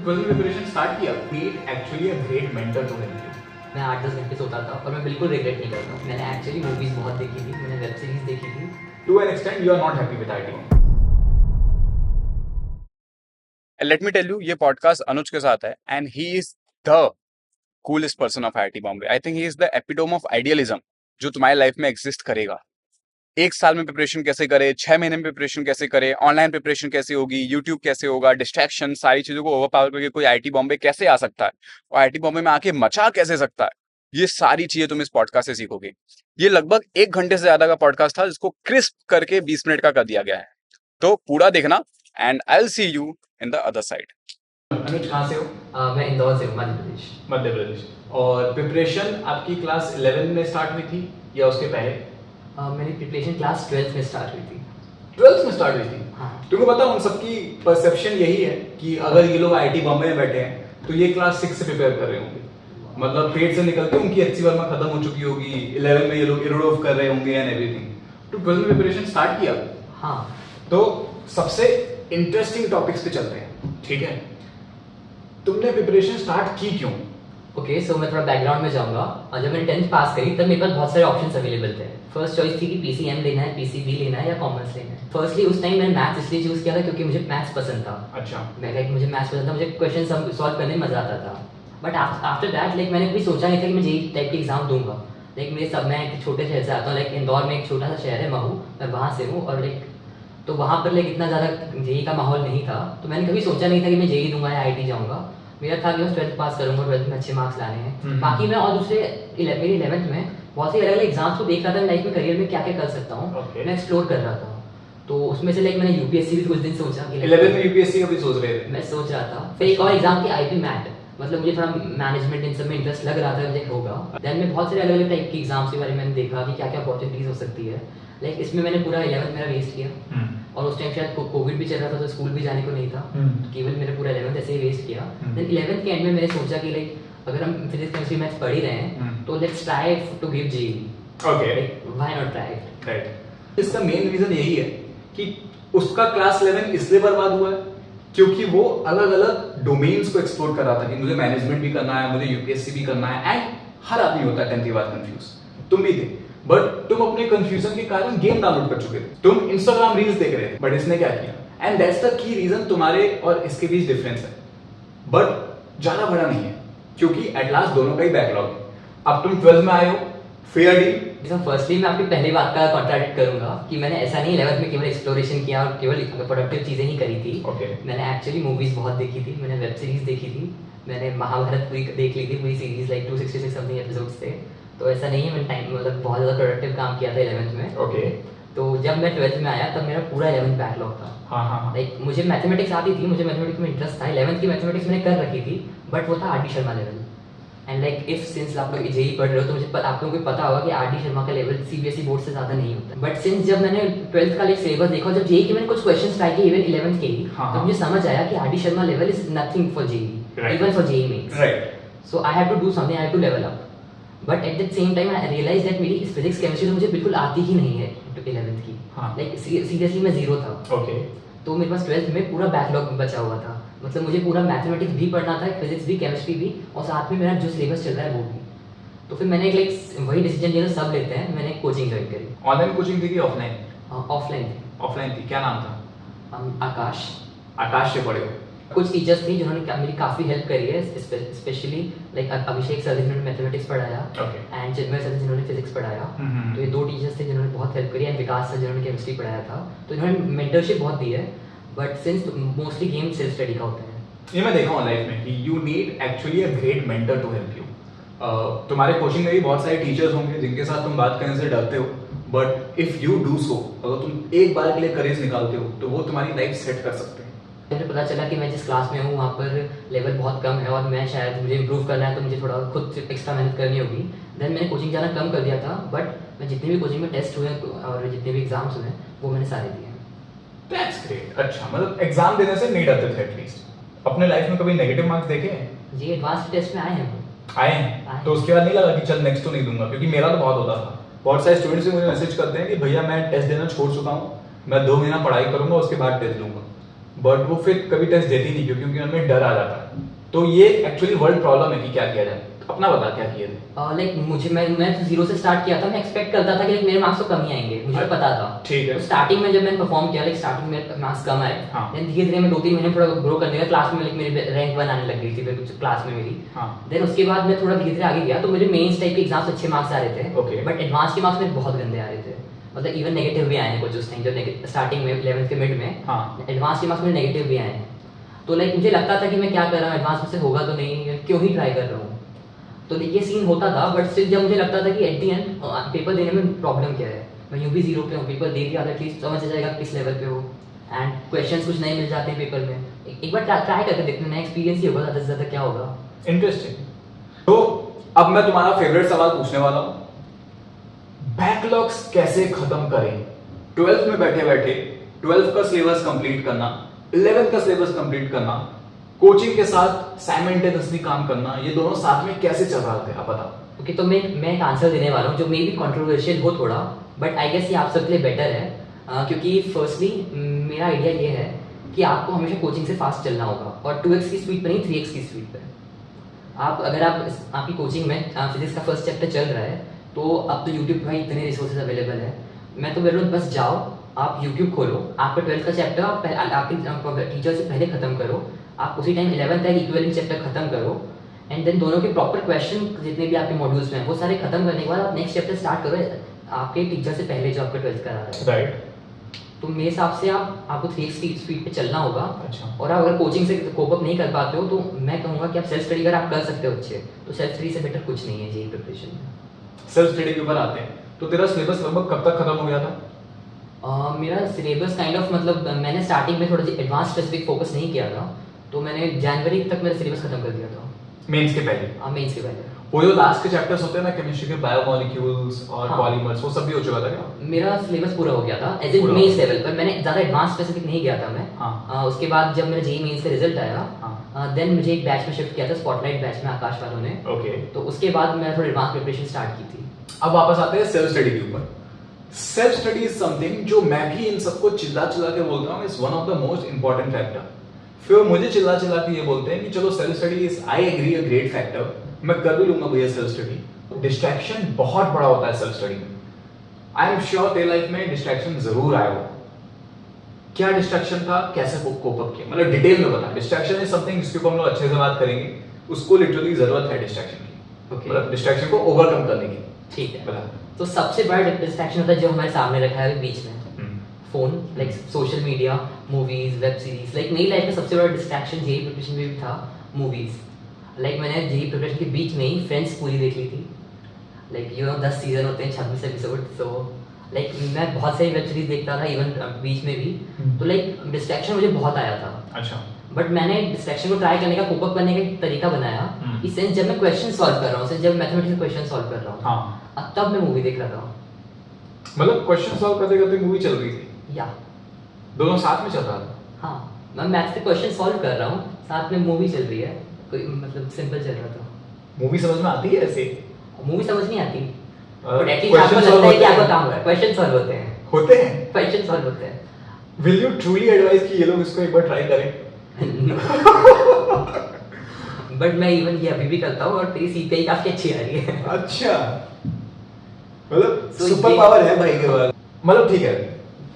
Twelfth preparation start किया, NEET actually a great mentor to help you. मैं 8-10 घंटे सोता था और मैं बिल्कुल रिग्रेट नहीं करता। मैंने एक्चुअली मूवीज़ बहुत देखी थी, मैंने वेब सीरीज़ देखी थी। To an extent you are not happy with IT. Let me tell you, ये पॉडकास्ट अनुज के साथ है and he is the coolest person of IIT Bombay. I think he is the epitome of idealism जो तुम्हारी life में exist करेगा। एक साल में प्रिपरेशन कैसे करे, 6 महीने में प्रिपरेशन कैसे करे, ऑनलाइन प्रिपरेशन कैसे होगी, यूट्यूब कैसे होगा, डिस्ट्रैक्शन, सारी चीजों को ओवरपावर करके कोई आईआईटी बॉम्बे कैसे आ सकता है और आईआईटी बॉम्बे में आके मचा कैसे सकता है, ये सारी चीजें तुम इस पॉडकास्ट से सीखोगे। ये लगभग 1 घंटे से ज्यादा का पॉडकास्ट था जिसको क्रिस्प करके 20 मिनट का कर दिया गया है, तो पूरा देखना and I will see you in the other side. Anuj कहाँ से हो? मैं इंदौर से हूँ, मध्य प्रदेश। मध्य प्रदेश। और प्रिपरेशन आपकी क्लास 11 में स्टार्ट हुई थी या उसके पहले? मेरी प्रिपरेशन क्लास 12th में स्टार्ट हुई थी। 12th में स्टार्ट हुई थी? हाँ। तुमको पता उन सबकी परसेप्शन यही है कि अगर ये लोग आईआईटी बॉम्बे में बैठे हैं तो ये क्लास 6 से प्रिपेयर कर रहे होंगे। मतलब पेट से निकलते उनकी एचसी वर्मा खत्म हो चुकी होगी, 11 में ये लोग इरोडोव कर रहे होंगे एंड एवरीथिंग। तो 12th में प्रिपरेशन स्टार्ट किया। हाँ। तो सबसे इंटरेस्टिंग टॉपिक्स पे चलते हैं, ठीक है? तुमने प्रिपरेशन स्टार्ट की क्यों? ओके, सो मैं थोड़ा बैकग्राउंड में जाऊँगा। और जब मैंने 10th पास करी तब मेरे पास बहुत सारे ऑप्शंस अवेलेबल थे। फर्स्ट चॉइस थी कि पीसीएम लेना है, पीसीबी लेना है या कॉमर्स लेना है। फर्स्टली उस टाइम मैंने मैथ्स इसलिए चूज़ किया था क्योंकि मुझे मैथ्स पसंद था। अच्छा। मुझे मैथ्स पसंद था, मुझे क्वेश्चन सॉल्व करने में मजा आता था। बट आफ्टर दैट मैंने कभी सोचा नहीं था कि मैं जेईई टाइप के एग्जाम दूंगा। मैं एक छोटे शहर से आता हूँ, इंदौर में एक छोटा सा शहर है महू, मैं वहाँ से हूँ। और तो वहाँ पर इतना ज़्यादा जेईई का माहौल नहीं था, तो मैंने कभी सोचा नहीं था कि मैं जेईई दूंगा या आईटी जाऊँगा। मेरा था कि मैं 12th पास करूँगा, 12th में अच्छे मार्क्स लाने हैं। बाकी मैं और दूसरे मेरी 11th में बहुत से अलग अलग एग्जाम्स को देख रहा था, मैं लाइफ में करियर में क्या क्या कर सकता हूँ। मैं एक्सप्लोर कर रहा था। तो उसमें से मैंने यूपीएससी भी कुछ दिन सोचा कि 11th में यूपीएससी का भी सोच रहे थे? मैं सोच रहा था। फिर एक और एग्जाम थी आईपी मैट, मतलब मुझे थोड़ा मैनेजमेंट इन सब में इंटरेस्ट लग रहा था, मुझे होगा। देन मैं बहुत सारे अलग अलग टाइप की एग्जाम्स के बारे में मैंने देखा कि क्या क्या अपॉर्चुनिटीज हो सकती है। इसमें मैंने पूरा 11th मेरा वेस्ट किया। और उस टाइम शायद कोविड भी चल रहा था, तो स्कूल भी जाने को नहीं था, तो केवल मैंने पूरा 11th ऐसे ही वेस्ट किया। देन 11th के एंड में मैंने सोचा कि अगर हम फिजिक्स केमिस्ट्री मैथ्स पढ़ ही रहे हैं तो let's try to give JEE. Okay, why not try it, right. इसका मेन रीजन यही है कि उसका क्लास 11 इसलिए बर्बाद हुआ है क्योंकि वो अलग अलग डोमेन्स को एक्सप्लोर कर रहा था कि मुझे मैनेजमेंट भी करना है, मुझे यूपीएससी भी करना है। एंड हर आदमी होता है 10th के बाद कंफ्यूज, तुम भी थे। बट तुम अपने कंफ्यूजन के कारण गेम डाउनलोड कर चुके थे, तुम इंस्टाग्राम रील्स देख रहे थे। बट इसने क्या किया, and that's the key reason तुम्हारे और इसके बीच डिफरेंस है। बट ज्यादा बड़ा नहीं है क्योंकि एट लास्ट दोनों का ही बैकलॉग है। अब तुम 12th में आए हो, फेयर डील। फर्स्टली मैं आपकी पहली बात का कॉन्ट्राडिक्ट करूंगा कि मैंने ऐसा नहीं 11th में केवल एक्सप्लोरेशन किया और केवल प्रोडक्टिव चीज़ें ही करी थी। मैंने एक्चुअली मूवीज़ बहुत देखी थी, मैंने वेब सीरीज़ देखी थी, मैंने महाभारत पूरी देख ली थी, पूरी सीरीज 266 समथिंग एपिसोड्स थे। तो ऐसा नहीं है, मैंने टाइम बहुत ज़्यादा प्रोडक्टिव काम किया था 11th में। तो जब मैं 12th में आया तब मेरा पूरा 11th बैकलॉग था। मुझे मैथमेटिक्स आती थी, मुझे मैथमेटिक्स में इंटरेस्ट था। 11th की मैथमेटिक्स मैंने कर रखी थी, बट वो था are D Sharma level. And if since आप लोग जेईई पढ़ रहे हो तो मुझे आप लोगों को पता होगा कि आर डी शर्मा का लेवल सीबीएसई बोर्ड से ज़्यादा नहीं होता। बट सिंस जब मैंने 12th का सिलेबस देखा, जब जेईई के मैंने कुछ क्वेश्चन ट्राई किए इवन 11th के ही, तो मुझे समझ आया कि R D Sharma level is nothing for JEE, even for JEE mains. So I have to do something, I have to level up. But at the same time I realise that मेरी physics chemistry तो मुझे बिल्कुल आती ही नहीं है 11th की। Seriously मैं zero था। तो मेरे पास 12th में पूरा बैकलॉग बचा हुआ था। मतलब मुझे पूरा मैथमेटिक्स भी पढ़ना था, फिजिक्स भी, केमिस्ट्री भी, और साथ में मेरा जो सिलेबस चल रहा है वो भी। तो फिर मैंने वही डिसीजन लिया, सब लेते हैं, मैंने कोचिंग ज्वाइन करी। ऑनलाइन कोचिंग थी कि ऑफलाइन? ऑफलाइन थी। ऑफलाइन थी। क्या नाम था? आकाश। आकाश से पढ़े हो? कुछ टीचर्स थी जिन्होंने मेरी काफ़ी हेल्प करी है, स्पेशली अभिषेक सर जिन्होंने मैथमेटिक्स पढ़ाया, एंड चिन्मय सर जिन्होंने फिजिक्स पढ़ाया। तो ये 2 टीचर्स थे जिन्होंने बहुत हेल्प करी, एंड विकास सर जिन्होंने केमिस्ट्री पढ़ाया था। तो इन्होंने मेंटरशिप बहुत दी है। But since mostly game self study का होता है, ये मैं देखा हूँ लाइफ में कि you need actually a great mentor to help you. तुम्हारे कोचिंग में भी बहुत सारे टीचर्स होंगे जिनके साथ तुम बात करने से डरते हो, but if you do so, अगर तुम एक बार के लिए करेज निकालते हो तो वो तुम्हारी लाइफ सेट कर सकते हैं। मुझे पता चला कि मैं जिस क्लास में हूँ वहाँ पर लेवल बहुत कम है और मैं शायद मुझे इम्प्रूव करना है, तो मुझे थोड़ा खुद एक्स्ट्रा मेहनत करनी होगी। देन मैंने कोचिंग जाना कम कर दिया था। बट मैं जितने भी कोचिंग में टेस्ट हुए और जितने भी एग्जाम्स हुए वो मैंने सारे दिए। That's great. अच्छा, मतलब एग्जाम देने से नहीं डरते थे एटलीस्ट। अपने लाइफ में कभी नेगेटिव मार्क्स देखे हैं? जी, एडवांस टेस्ट में आए हैं। तो उसके बाद नहीं लगा कि चल नेक्स्ट तो नहीं दूंगा? क्योंकि मेरा तो बहुत होता था। बहुत सारे स्टूडेंट्स मुझे मैसेज करते हैं कि भैया मैं टेस्ट देना छोड़ चुका हूँ, मैं 2 महीना पढ़ाई करूंगा उसके बाद टेस्ट दूंगा। बट वो फिर कभी टेस्ट देती नहीं क्योंकि उनमें डर आ जाता है। तो ये एक्चुअली वर्ल्ड प्रॉब्लम है कि क्या किया जाए। अपना बता क्या किया जाए। लाइक मुझे मैं तो जीरो से स्टार्ट किया था। मैं एक्सपेक्ट करता था कि मेरे मार्क्स तो कम ही आएंगे, मुझे पता था। ठीक है। तो स्टार्टिंग में जब मैंने परफॉर्म किया, लाइक स्टार्टिंग में मार्क्स कम आए, देन धीरे धीरे मैं 2-3 महीने थोड़ा ग्रो करने लगा। क्लास में लाइक मेरी रैंक 1 आने लग गई थी फिर क्लास में मेरी। देन उसके बाद मैं थोड़ा धीरे धीरे आगे गया, तो मेरे मेंस टाइप के एग्जाम्स अच्छे मार्क्स आ रहे थे, बट एडवांस के मार्क्स मेरे बहुत गंदे आ रहे थे। मतलब इवन नेगेटिव भी आए हैं कुछ उस टाइम, जब स्टार्टिंग में 11th के मिड में एडवांस के मार्क्स मेरे नेगेटिव भी आए हैं। तो लाइक मुझे लगता था कि मैं क्या कर रहा हूँ, एडवांस में से होगा तो नहीं, क्यों ही ट्राई कर रहा हूँ। तो ये सीन होता था, बट स्टिल जब मुझे लगता था कि एट द एंड पेपर देने में प्रॉब्लम क्या है, मैं यूं भी जीरो पे हूँ, पेपर दे दिया एटलीस्ट समझ आ जाएगा किस लेवल पे हो, एंड क्वेश्चंस कुछ नए मिल जाते हैं पेपर में। एक बार ट्राई करके देखते हैं, नया एक्सपीरियंस ही होगा, ज़्यादा से ज़्यादा क्या होगा। इंटरेस्टिंग। तो अब मैं तुम्हारा फेवरेट सवाल पूछने वाला हूँ, बैकलॉग्स कैसे खत्म करें। 12th में बैठे बैठे 12th का सिलेबस कंप्लीट करना, 11th का सिलेबस कंप्लीट करना, कोचिंग के साथ साइमल्टेनियसली काम करना, ये दोनों साथ में कैसे चल रहा था, आप बताओ। ओके, तो मैं एक आंसर देने वाला हूँ जो मे बी कंट्रोवर्शियल हो थोड़ा, बट आई गेस ये आप सबके लिए बेटर है। क्योंकि फर्स्टली मेरा आइडिया ये है कि आपको हमेशा कोचिंग से फास्ट चलना होगा, और 2x की स्पीड पर नहीं 3x की स्पीड पर। अगर आपकी कोचिंग में फिजिक्स का फर्स्ट चैप्टर चल रहा है, तो अब तो यूट्यूब पर इतने रिसोर्सेज अवेलेबल है। मैं तो बोल रहा हूँ बस जाओ, आप यूट्यूब खोलो, आपका 12th का चैप्टर आपके टीचर से पहले खत्म करो, आप उसी टाइम 11th तक इक्विवेलेंट चैप्टर खत्म करो, एंड देन दोनों के प्रॉपर क्वेश्चन जितने भी आपके मॉड्यूल्स में हैं वो सारे खत्म करने के बाद आप नेक्स्ट चैप्टर स्टार्ट करो आपके टीचर से पहले जो आपका 12th करा रहा है। राइट। तो मेरे हिसाब से आपको 3x की स्पीड पे चलना होगा। अच्छा। और अगर कोचिंग से कोप अप नहीं कर पाते हो, तो मैं कहूँगा कि आप सेल्फ स्टडी अगर आप कर सकते हो अच्छे, तो सेल्फ स्टडी से बेटर कुछ नहीं है जेईई प्रिपरेशन में। सेल्फ स्टडी के ऊपर आते हैं, तो तेरा सिलेबस लगभग कब तक खत्म हो गया था? मेरा सिलेबस काइंड ऑफ, मतलब मैंने स्टार्टिंग में थोड़ा एडवांस स्पेसिफिक फोकस नहीं किया था, तो मैंने जनवरी तक मेरा सिलेबस खत्म कर दिया था। मेंस के पहले? मेंस के पहले। वो जो लास्ट के चैप्टर्स होते हैं ना, केमिस्ट्री के बायोमोलिक्यूल्स और पॉलीमर्स, वो सब भी हो चुका था क्या? मेरा सिलेबस पूरा हो गया था एज इन मेंस लेवल पर। मैंने ज़्यादा एडवांस स्पेसिफिक नहीं गया था मैं। उसके बाद जब मेरा जेईई मेंस का रिजल्ट आया, देन मुझे एक बैच में शिफ्ट किया था, स्पॉटलाइट बैच में, आकाश वालों ने। ओके। तो उसके बाद मैंने थोड़ी एडवांस प्रिपरेशन स्टार्ट की थी। अब वापस आते हैं सेल्फ स्टडी के ऊपर। सेल्फ स्टडी इज समथिंग जो मैं भी इन सबको चिल्ला चिल्ला के बोलता हूँ, is one of the most important factor. फिर मुझे चिल्ला चिल्ला के ये बोलते हैं कि चलो self study is, I agree, a great factor, मैं कर भी लूंगा भैया सेल्फ स्टडी। डिस्ट्रैक्शन बहुत बड़ा होता है सेल्फ स्टडी में। आई एम श्योर तेरे लाइफ में डिस्ट्रैक्शन जरूर आया हो। क्या डिस्ट्रैक्शन था, कैसे कोप अप किया, मतलब डिटेल में बता। डिस्ट्रैक्शन इज समथिंग जिसके ऊपर हम लोग अच्छे से बात करेंगे, उसको लिटरली जरूरत है डिस्ट्रैक्शन की, मतलब डिस्ट्रैक्शन को ओवरकम करने की। ठीक है, बता। तो सबसे बड़ा डिस्ट्रैक्शन होता है जो हमारे सामने रखा है बीच में, phone, like social media, movies, web series. Like मेरी लाइफ में सबसे बड़ा डिस्ट्रैक्शन जेईई प्रिपरेशन में भी था मूवीज। लाइक मैंने जेईई प्रिपरेशन के बीच में ही फ्रेंड्स पूरी देख ली थी। लाइक 10 सीजन होते हैं, 26 एपिसोड। सो लाइक मैं बहुत सारी वेब सीरीज देखता था इवन बीच में भी। तो लाइक डिस्ट्रैक्शन मुझे बहुत आया था। अच्छा। बट मैंने डिस्ट्रैक्शन को ट्राई करने का, कोप अप करने का एक तरीका बनाया। इस सेंस जब मैं क्वेश्चन सॉल्व कर रहा हूँ, जब मैथमेटिक्स क्वेश्चन सॉल्व कर रहा हूँ, तब मैं मूवी देख रहा था। मतलब क्वेश्चन सॉल्व करते करते मूवी चल रही थी? या दोनों साथ में चल रहा था? हाँ, मैं मैथ्स के क्वेश्चन सॉल्व कर रहा हूँ, साथ में मूवी चल रही है, कोई मतलब सिंपल चल रहा था। मूवी समझ में आती है ऐसे? मूवी समझ नहीं आती, बट एटलीस्ट आपको लगता है कि आपका काम हो रहा है। क्वेश्चन सॉल्व होते हैं। क्वेश्चन सॉल्व होते हैं। विल यू ट्रूली एडवाइस कि ये लोग इसको एक बार ट्राई करें? बट मैं इवन ये अभी भी करता हूँ, और तेरी सीपीआई काफी अच्छी आ रही है। अच्छा, मतलब सुपर पावर है भाई के पास। मतलब ठीक है,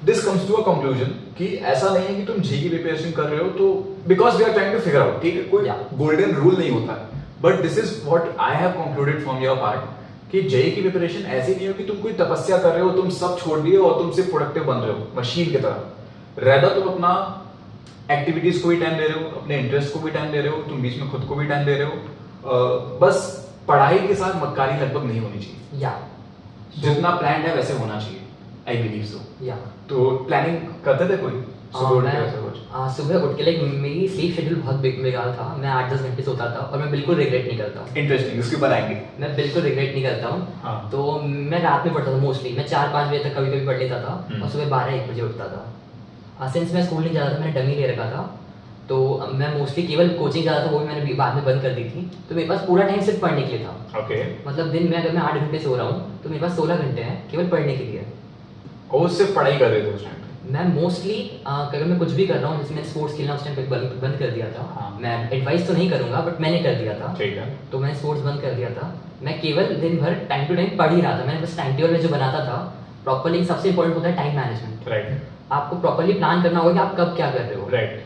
this comes to a conclusion कि ऐसा नहीं है कि तुम जेईई की प्रिपरेशन कर रहे हो तो because we are trying to figure out, ठीक है, कोई गोल्डन रूल नहीं होता। But this is what I have concluded from your part कि जेईई की प्रिपरेशन ऐसी नहीं हो कि तुम कोई तपस्या कर रहे हो, तुम सब छोड़ दिए और तुम सिर्फ प्रोडक्टिव बन रहे हो मशीन की तरह। रेदर तुम अपना एक्टिविटीज को भी टाइम दे रहे हो, अपने इंटरेस्ट को भी टाइम दे रहे हो, तुम बीच में खुद को भी टाइम दे रहे हो। बस पढ़ाई के साथ मक्कारी लगभग नहीं होनी चाहिए। या जितना प्लान है वैसे होना चाहिए, आई बिलीव सो। या तो प्लानिंग करते थे कोई सुबह उठ के ऐसा कुछ? सुबह उठ के, लाइक मेरी स्लीप शेड्यूल बहुत बेकार था। मैं 8-10 घंटे सोता था, और मैं बिल्कुल रिग्रेट नहीं करता हूँ। इंटरेस्टिंग, उसके ऊपर आएंगे। मैं बिल्कुल रिग्रेट नहीं करता हूँ। हाँ। तो मैं रात में पढ़ता था मोस्टली। मैं 4-5 बजे तक कभी कभी पढ़ लेता था, और सुबह 12-1 बजे उठता था। सिंस मैं स्कूल नहीं जाता था, मैंने डमी ले रखा था, तो मैं मोस्टली केवल कोचिंग जाता था, वो भी मैंने बाद में बंद कर दी थी। तो मेरे पास पूरा टाइम सिर्फ पढ़ने के लिए था। ओके। मतलब दिन में अगर मैं 8 घंटे सो रहा हूँ, तो मेरे पास 16 घंटे हैं केवल पढ़ने के लिए। और सिर्फ पढ़ाई कर रहे थे उस टाइम पे? मैं मोस्टली अगर मैं कुछ भी कर रहा हूँ, जैसे मैंने स्पोर्ट्स खेलना उस टाइम पे बंद कर दिया था। हाँ। मैं एडवाइस तो नहीं करूँगा बट मैंने कर दिया था। ठीक है। तो मैंने स्पोर्ट्स बंद कर दिया था। मैं केवल दिन भर टाइम टू टाइम पढ़ ही रहा था। मैंने बस टाइम टेबल में जो बनाता था प्रॉपर्ली, सबसे इंपॉर्टेंट होता है टाइम मैनेजमेंट। राइट। आपको प्रॉपर्ली प्लान करना होगा कि आप कब क्या कर रहे हो। राइट।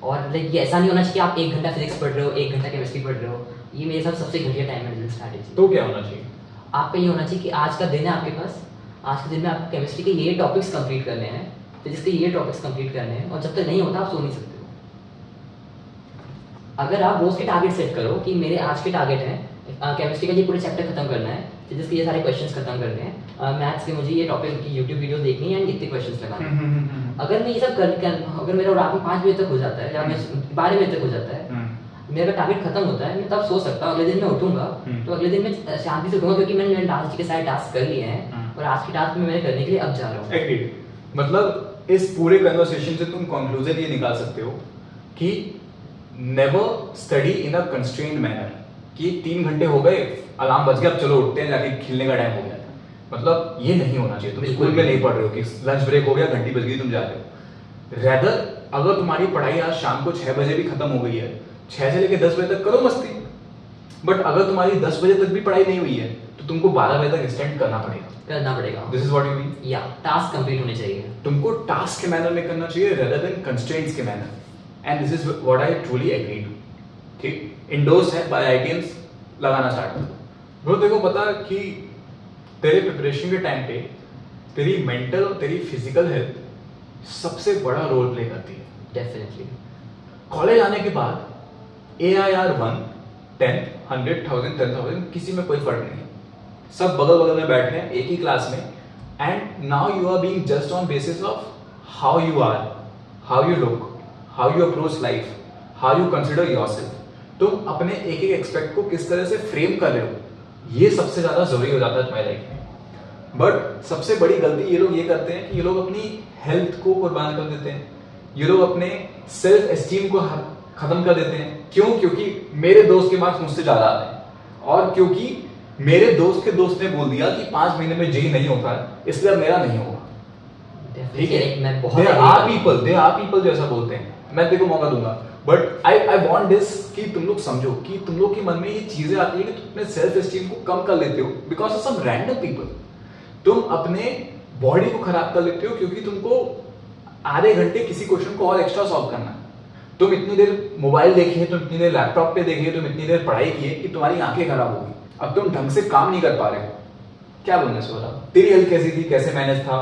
और लाइक ये ऐसा नहीं होना चाहिए कि आप 1 घंटा फिजिक्स पढ़ रहे हो, 1 घंटा केमिस्ट्री पढ़ रहे हो। ये मेरे साथ सबसे घटिया टाइम मैनेजमेंट स्ट्रैटेजी। तो क्या होना चाहिए? आपका ये होना चाहिए कि आज का दिन है आपके पास, आज के दिन में आपको केमिस्ट्री के ये टॉपिक्स कंप्लीट करने हैं, फिजिक्स के ये टॉपिक्स कंप्लीट करने हैं, और जब तक नहीं होता आप सो नहीं सकते हो। अगर आप रोज के टारगेट सेट करो कि मेरे आज के टारगेट हैं केमिस्ट्री का ये पूरे चैप्टर खत्म करना है, फिजिक्स के ये सारे क्वेश्चंस खत्म करने हैं, मैथ्स के मुझे ये टॉपिक की यूट्यूब वीडियो देखनी है एंड इतने क्वेश्चंस लगाने हैं। अगर मैं ये सब अगर मेरा रात में 5 बजे तक हो जाता है या मैं 12 बजे तक हो जाता है, मेरा टारगेट खत्म होता है, मैं तब सो सकता हूँ। अगले दिन मैं उठूंगा तो अगले दिन मैं शांति से उठूंगा क्योंकि मैंने टास्क के सारे टास्क कर लिए हैं और आज के टास्क में मैंने करने के लिए अब जा रहा हूँ। एग्रीड। मतलब इस पूरे कन्वर्सेशन से तुम कंक्लूजन ये निकाल सकते हो कि never study in a constrained manner, कि 3 घंटे हो गए, अलार्म बज गया, अब चलो उठते हैं, जाके खेलने का टाइम हो गया। मतलब ये नहीं होना चाहिए। तुम स्कूल में नहीं पढ़ रहे हो कि लंच ब्रेक हो गया, घंटी बज गई, तुम जा रहे हो। रेदर अगर तुम्हारी पढ़ाई आज शाम को 6 बजे भी खत्म हो गई है, 6 से लेकर 10 बजे तक करो मस्ती। बट अगर तुम्हारी 10 बजे तक भी पढ़ाई नहीं हुई है तो तुमको 12 बजे तक एक्सटेंड करना पड़ेगा। This is what you mean? या टास्क कंप्लीट होने चाहिए। तुमको टास्क के मैनर में करना चाहिए रेदर देन कंस्ट्रेंट्स के manner, and this is what I truly agree to. ठीक, इंडोर्स है बाय आईटीएम्स लगाना स्टार्ट करो। ब्रो देखो पता कि तेरे प्रिपरेशन के टाइम पे तेरी मेंटल और तेरी फिजिकल हेल्थ सबसे बड़ा रोल प्ले करती है। डेफिनेटली। कॉलेज आने के बाद AIR 1, 10, 100, 1000, 10,000 किसी में कोई फर्क नहीं है, सब बगल बगल में बैठे हैं एक ही क्लास में, and now you are being judged on basis of how you are, how you look, how you approach life, how you consider yourself. तुम अपने एक एक एक्सपेक्ट को किस तरह से फ्रेम कर रहे हो, ये सबसे ज्यादा जरूरी हो जाता है तुम्हारी लाइफ में। बट सबसे बड़ी गलती ये लोग ये करते हैं कि ये लोग अपनी हेल्थ को कुर्बान कर देते हैं, ये लोग अपने सेल्फ एस्टीम को खत्म कर देते हैं। क्यों? क्योंकि मेरे दोस्त के मार्क्स मुझसे ज्यादा आते हैं, और क्योंकि मेरे दोस्त के दोस्त ने बोल दिया कि 5 महीने में जेई नहीं होता है, इसलिए अब मेरा नहीं होगा। ठीक है, there are people जो ऐसा बोलते हैं, मैं देखो मौका दूंगा, बट आई वांट दिस कि तुम लोग समझो कि तुम लोग के मन में ये चीजें आती है कि तुम अपने सेल्फ एस्टीम को कम कर लेते हो because of some random people. तुम अपने बॉडी को खराब कर लेते हो क्योंकि तुमको आधे घंटे किसी क्वेश्चन को और एक्स्ट्रा सॉल्व करना है। तुम इतनी देर मोबाइल देखी है, तुम इतनी देर लैपटॉप पे देखी है, तुम इतनी देर पढ़ाई की है कि तुम्हारी आंखें खराब होगी। अब तुम ढंग से काम नहीं कर पा रहे हो। क्या बोलने से बताओ, तेरी हेल्थ कैसी थी, कैसे मैनेज था,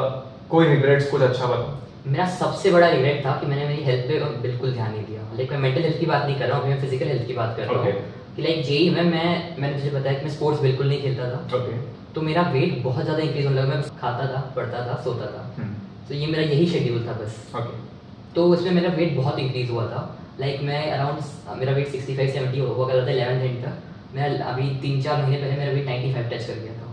कोई रिग्रेट्स, कुछ अच्छा बताओ। मेरा सबसे बड़ा रिग्रेट था कि मैंने मेरी हेल्थ पे बिल्कुल ध्यान नहीं दिया। लाइक मैं मेंटल हेल्थ की बात नहीं कर रहा हूँ, मैं फिजिकल हेल्थ की बात कर रहा हूँ। कि लाइक जेई में मैंने तुझे बताया कि मैं स्पोर्ट्स बिल्कुल नहीं खेलता था। तो मेरा वेट बहुत ज्यादा इंक्रीज होने लगा। मैं खाता था, पढ़ता था, सोता था। तो ये मेरा यही शेड्यूल था बस। तो उसमें मेरा वेट बहुत इंक्रीज हुआ था। लाइक मैं अराउंड मेरा वेट 65-70 हुआ करता था 11th एंड तक। मैं अभी 3-4 महीने पहले मेरा वेट 95 टच कर गया था।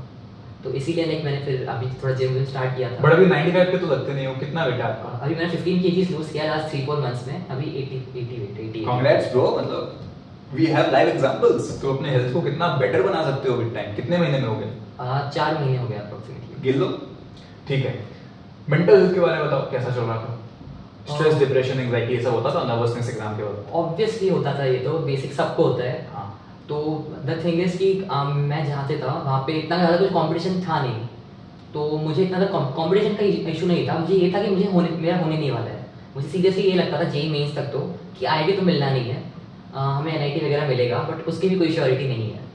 तो इसीलिए लाइक मैंने फिर अभी थोड़ा जिम स्टार्ट किया था। बट अभी 95 पे तो लगते नहीं हो, कितना वेट है आपका? अभी मैंने 15 kg लूज किया लास्ट 3-4 मंथ्स में। अभी 80 कांग्रेट्स ब्रो, मतलब वी हैव लाइव एग्जांपल्स। तो अपने हेल्थ को कितना बेटर बना सकते हो विद टाइम। कितने महीने में हो गए? 4 महीने हो गए अप्रोक्सीमेटली। गिन लो। ठीक है, मेंटल हेल्थ के बारे में बताओ, कैसा चल रहा था? स्ट्रेस, डिप्रेशन, एंजाइटी ये सब होता था? नर्वसनेस एग्जाम के बाद? ऑब्वियसली होता था, ये तो बेसिक सबको होता है। हाँ। तो द थिंग इज कि मैं जहाँ से था वहाँ पे इतना ज़्यादा कुछ कंपटीशन था नहीं, तो मुझे इतना ज़्यादा कंपटीशन का इशू नहीं था। मुझे ये था कि मेरा होने नहीं वाला है। मुझे सीरियसली ये लगता था जेई मेंस तक तो कि आईआईटी तो मिलना नहीं है, हमें एनआईटी वगैरह मिलेगा, बट उसकी भी कोई श्योरिटी नहीं है।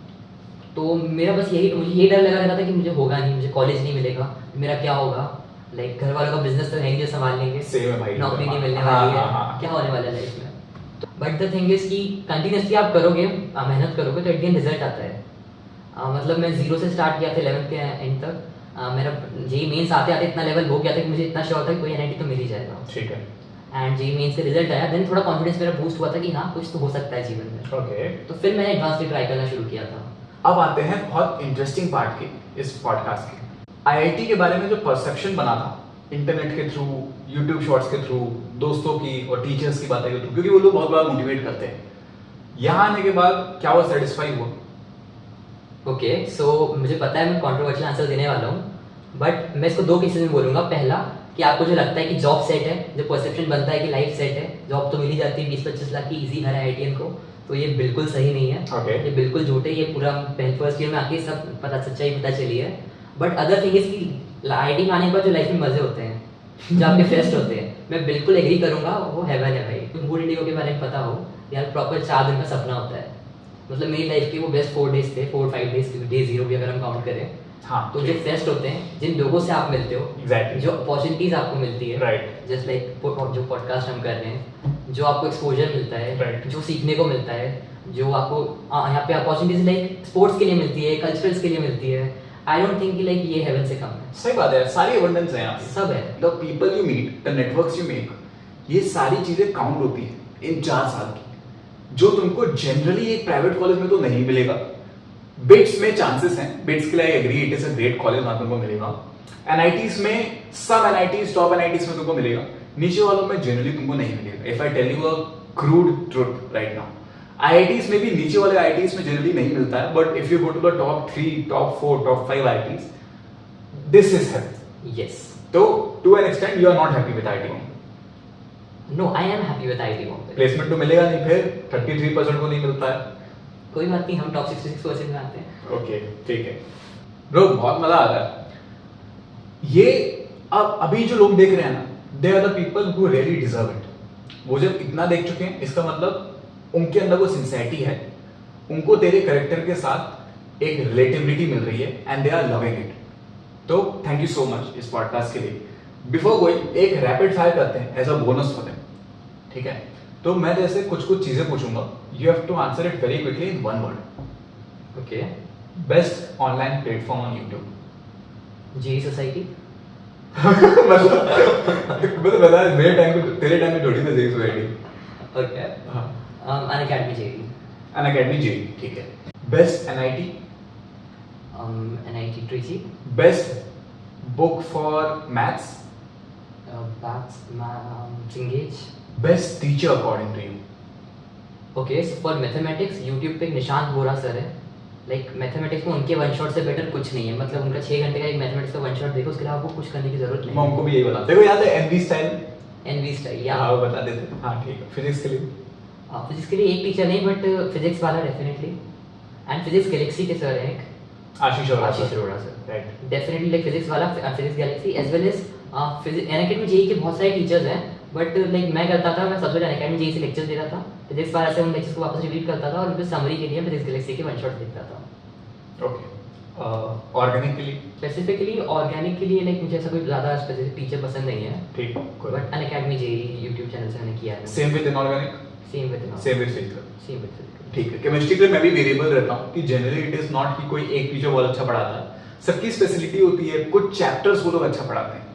तो मेरा बस मुझे ये डर लगा रहता था कि मुझे होगा नहीं, मुझे कॉलेज नहीं मिलेगा, मेरा क्या होगा। लाइक घर वालों का बिजनेस तो है नहीं जो संभाल लेंगे, नौकरी नहीं मिलने वाली है, क्या होने वाला है लाइफ में। बट द थिंग इज कि कंटिन्यूसली आप करोगे, मेहनत करोगे तो एट द एंड रिजल्ट आता है। मतलब मैं 0 से स्टार्ट किया था 11th के एंड तक। मेरा जेई मेंस आते आते इतना लेवल हो गया था कि मुझे इतना श्योर था कि कोई एनआईटी तो मिल ही जाएगा। ठीक है। एंड जेई मेंस का रिजल्ट आया, देन थोड़ा कॉन्फिडेंस मेरा बूस्ट हुआ था कि हाँ कुछ तो हो सकता है जीवन में। ओके। तो फिर मैंने एडवांस ट्राई करना शुरू किया था। अब आते हैं बहुत इंटरेस्टिंग पार्ट के, इस पॉडकास्ट के। आईआईटी के बारे में जो परसेप्शन बना था इंटरनेट के थ्रू, यूट्यूब शॉर्ट्स के थ्रू, दोस्तों की और टीचर्स की बातें के थ्रू, क्योंकि वो लोग बहुत बड़ा मोटिवेट करते हैं, यहाँ आने के बाद क्या वो सेटिस्फाई हुआ? ओके, सो मुझे पता है मैं कंट्रोवर्शियल आंसर देने वाला हूँ, बट मैं इसको 2 केसेस में बोलूँगा। पहला कि आपको जो लगता है कि जॉब सेट है, जो परसेप्शन बनता है कि लाइफ सेट है, जॉब तो मिल ही जाती है 20-25 लाख की इजी हर आईआईटीएन को, तो ये बिल्कुल सही नहीं है। Okay. ये बिल्कुल झूठ है, ये पूरा फर्स्ट ईयर में आके सब सच्चाई पता चली है। बट अदर थिंग इज कि आईआईटी में आने के बाद जो लाइफ में मजे होते हैं, जो आपके फेस्ट होते हैं, मैं बिल्कुल एग्री करूंगा, वो हेवन है भाई। तुम मूड इंडिगो के बारे में पता हो यार, प्रॉपर 4 दिन का सपना होता है। मतलब मेरी लाइफ के वो बेस्ट 4 डेज थे, 4-5 डेज, डे 0 भी अगर हम काउंट करें। हाँ, तो जो फेस्ट होते हैं, जिन लोगों से आप मिलते हो, Exactly. जो अपॉर्चुनिटीज आपको मिलती है, Right. जस्ट लाइक जो पॉडकास्ट हम कर रहे हैं, जो आपको एक्सपोजर मिलता है, Right. जो सीखने को मिलता है, जो आपको यहाँ पे अपॉर्चुनिटीज लाइक स्पोर्ट्स के लिए मिलती है, कल्चरल्स के लिए मिलती है, आई डोंट थिंक कि लाइक ये हेवन से कम है। सही बात है, सारी अबंडेंस है यहाँ पे। सब है। The people you meet, the networks you make, ये सारी चीजें काउंट होती है इन 4 साल की, जो तुमको जनरली एक प्राइवेट कॉलेज में तो नहीं मिलेगा। बिट्स में चांसेस हैं, बिट्स के लिए I agree, it is a great college, वहां तुमको मिलेगा। एनआईटीज में, सब एनआईटीज, टॉप एनआईटीज में तुमको मिलेगा, नीचे वालों में जनरली तुमको नहीं मिलेगा। If I tell you a crude truth right now, IITs में भी नीचे वाले आईआईटीज में जनरली नहीं मिलता है, but if you go to the top 3, top 4, top 5 IITs, this is health. Yes. तो to an extent you are not happy with IIT Bombay. No, I am happy with IIT Bombay. Placement तो मिलेगा नहीं, फिर 33% को नहीं मिलता है। कोई बात नहीं, हम टॉप 66% में आते हैं। ओके, ठीक है ब्रो, बहुत मजा आ रहा है। ये अब अभी जो लोग देख रहे हैं ना, they are the people who really deserve it. वो जब इतना देख चुके हैं, इसका मतलब उनके अंदर वो सिंसियरिटी है, उनको तेरे कैरेक्टर के साथ एक रिलेटिविटी मिल रही है and they are loving it. तो थैंक यू सो मच इस पॉडकास्ट के लिए। बिफोर गोइंग, एक रैपिड फायर करते हैं as a bonus for them, ठीक है? तो मैं जैसे कुछ चीजें पूछूंगा, you have to answer it very quickly in 1 word. Okay. Best online platform on YouTube. जी सोसाइटी। मतलब बता, मेरे टाइम पे, तेरे टाइम पे थोड़ी ना जी society. Okay. Unacademy JEE. Unacademy JEE, ठीक है। Best NIT. NIT Trichy. Best book for maths. Cengage. Best teacher according to you. Okay, so for mathematics YouTube पे निशांत बोरा सर है। लाइक मैथमेटिक्स में उनके वन शॉट से बेटर कुछ नहीं है। मतलब उनका 6 घंटे का एक मैथमेटिक्स का वन शॉट देखो, उसके अलावा आपको कुछ करने की जरूरत नहीं मैं उनको भी यही बताता। देखो याद है एनवी स्टाइल? एनवी स्टाइल, या हाँ, वो बता देते। हाँ ठीक है। फिजिक्स के लिए? फिजिक्स के लिए एक टीचर नहीं, but Physics Wallah definitely. And Physics Galaxy के सर है एक, Ashish Arora sir. Right. Definitely like Physics Wallah, Physics Galaxy as well as Unacademy JEE के बहुत सारे टीचर्स हैं। बट लाइक मैं करता था, मैं सबसे पहले अनअकैडमी जेईई से लेक्चर देता था, फिजिक्स वाला से उन लेक्चर्स को वापस रिपीट करता था और उनके समरी के लिए फिजिक्स गैलेक्सी के वन शॉट देखता था। ओके। ऑर्गेनिक के लिए? स्पेसिफिकली ऑर्गेनिक के लिए लाइक मुझे ऐसा कोई ज़्यादा स्पेसिफिक टीचर पसंद नहीं है। ठीक है, but Unacademy JEE YouTube channel से मैंने किया है। Same with inorganic? Same with physical? Same with physical. ठीक है। केमिस्ट्री के लिए मैं भी वेरिएबल रहता हूँ कि जनरली इट इज नॉट कि कोई एक टीचर बहुत अच्छा पढ़ाता है, सबकी स्पेशलिटी होती है। कुछ चैप्टर्स वो लोग अच्छा पढ़ाते हैं,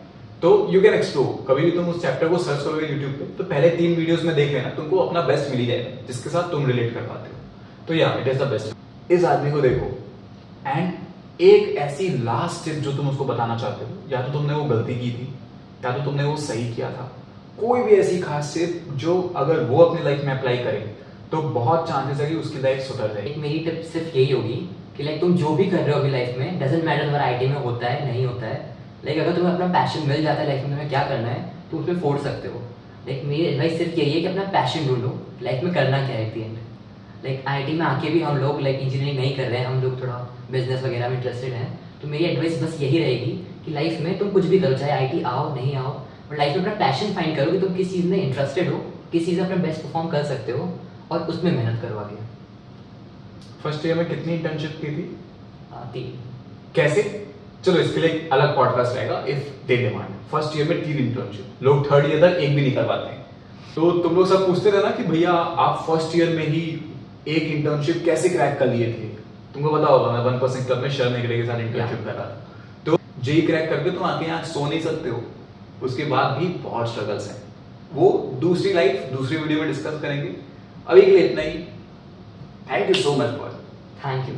तो यू कैन एक्सप्लोर। कभी भी तुम उस चैप्टर को सर्च करोगे यूट्यूब पे, तो पहले 3 वीडियोस में देख लेना, तुमको अपना बेस्ट मिल ही जाएगा जिसके साथ तुम रिलेट कर पाते हो। तो या इट इज द बेस्ट। इस आदमी को देखो एंड एक ऐसी लास्ट टिप जो तुम उसको बताना चाहते हो, या तो तुमने वो गलती की थी या तो तुमने वो सही किया था, कोई भी ऐसी खास टिप जो अगर वो अपनी लाइफ में अप्लाई करे तो बहुत चांसेस है कि उसकी लाइफ सुधर जाएगी। एक मेरी टिप सिर्फ यही होगी कि लाइक तुम जो भी कर रहे हो अभी लाइफ में, डजंट मैटर तुम्हारा आईटी में होता है नहीं होता है, लाइक अगर तुम्हें अपना पैशन मिल जाता है लाइफ में तुम्हें क्या करना है तो उसमें फोड़ सकते हो। लाइक मेरी एडवाइस सिर्फ यही है कि अपना पैशन ढूंढो, लाइफ में करना क्या है at the end. Like IT में आके भी हम लोग लाइक इंजीनियरिंग नहीं कर रहे हैं, हम लोग थोड़ा बिजनेस वगैरह में इंटरेस्टेड हैं, तो मेरी एडवाइस बस यही रहेगी कि लाइफ में तुम कुछ भी करो, चाहे आईटी आओ नहीं आओ, बट लाइफ में अपना पैशन फाइंड करो कि तुम किस चीज़ में इंटरेस्टेड हो, किस चीज़ में अपना बेस्ट परफॉर्म कर सकते हो और उसमें मेहनत करो आगे। फर्स्ट ईयर में कितनी इंटर्नशिप की थी? 3। कैसे? चलो इसके लिए एक अलग पॉडकास्ट रहेगा if they demand. First year में 3 इंटर्नशिप, लोग थर्ड ईयर तक एक भी नहीं कर पाते हैं। तो तुम लोग सब पूछते थे ना कि भैया आप फर्स्ट ईयर में ही एक इंटर्नशिप कैसे क्रैक कर लिए थे? तुमको पता होगा मैं 1% क्लब में शर्म निकले के साथ इंटर्नशिप कर रहा था। तो जेई क्रैक करके तुम आके यहाँ सो नहीं सकते हो, उसके बाद भी बहुत स्ट्रगल्स हैं। वो दूसरी लाइफ दूसरी वीडियो में डिस्कस करेंगे। अभी के लिए इतना ही। Thank you so much for. Thank you.